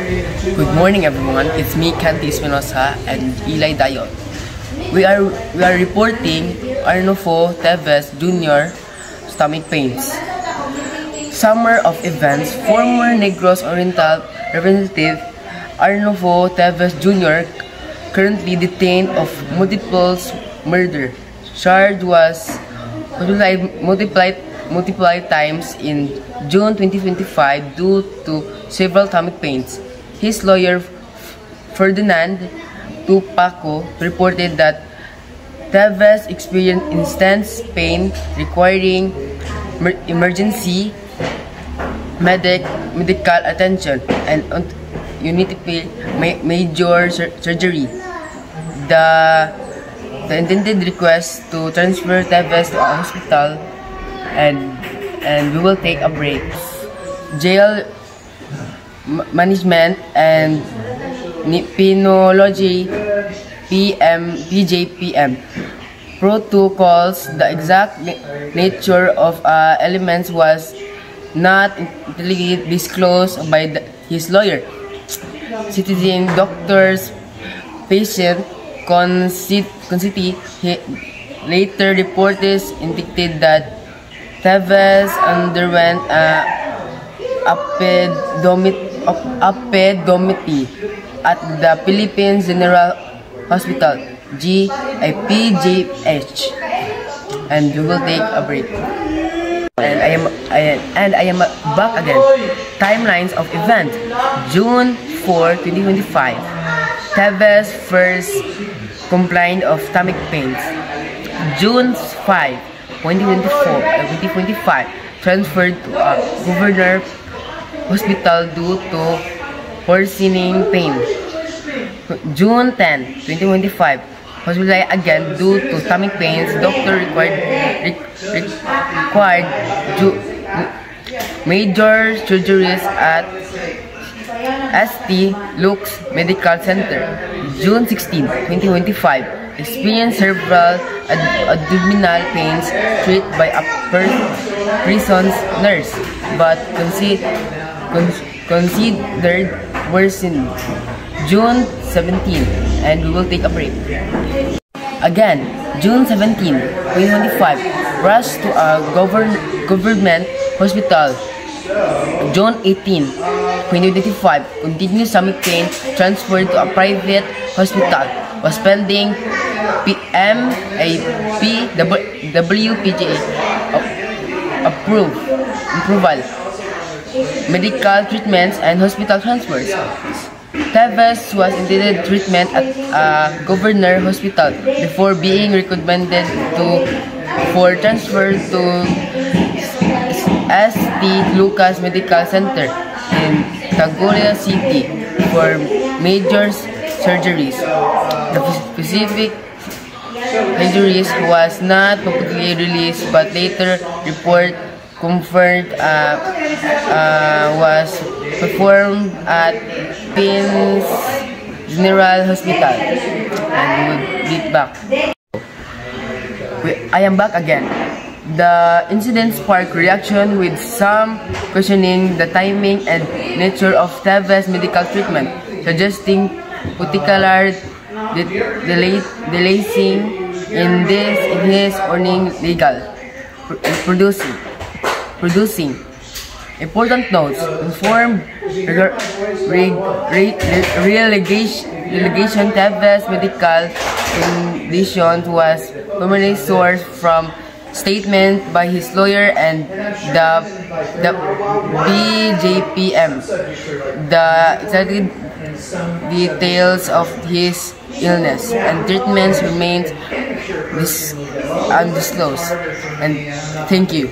Good morning, everyone. It's me, Canty Espinosa, and Eli Dayot. We are reporting Arnulfo Teves Jr. stomach pains. Summer of events. Former Negros Oriental representative Arnulfo Teves Jr. currently detained of multiple murder. Charge was multiplied times in June 2025 due to several stomach pains. His lawyer, Ferdinand Tupaco, reported that Teves experienced intense pain requiring emergency medical attention and major surgery. The intended request to transfer Teves to a hospital and we will take a break. Jail management and penology PJPM protocols. The exact nature of elements was not intelligently disclosed by his lawyer. Citizen doctors, patient consent later reported indicated that Teves underwent appedometry at the Philippine General Hospital PGH, and we will take a break. And I am back again. Timelines of event: June 4, 2025. Teves first complained of stomach pains. June 5, 2025. Transferred to a Governor Hospital due to worsening pain. June 10, 2025. Hospitalized again due to stomach pains. Doctor required major surgeries at St. Luke's Medical Center. June 16, 2025. Experienced several abdominal pains treated by a prison nurse, but considered worsened. June 17, and we will take a break. Again, June 17, 2025, rushed to a government hospital. June 18, 2025, continued stomach pain, transferred to a private hospital. Was pending WPGA approval, medical treatments, and hospital transfers. Teves was intended treatment at a Governor Hospital before being recommended for transfer to St. Lucas Medical Center in Tagora City for major surgeries. The specific injuries was not publicly released, but later report confirmed was performed at Pins General Hospital. And we will be back. I am back again. The incident sparked reaction, with some questioning the timing and nature of Teves' medical treatment, suggesting particular delaying in his earning legal producing. Important notes: informed relegation Teves' medical condition was primarily sourced from statement by his lawyer and the BJPM. The exact details of his illness and treatments remains undisclosed. And thank you.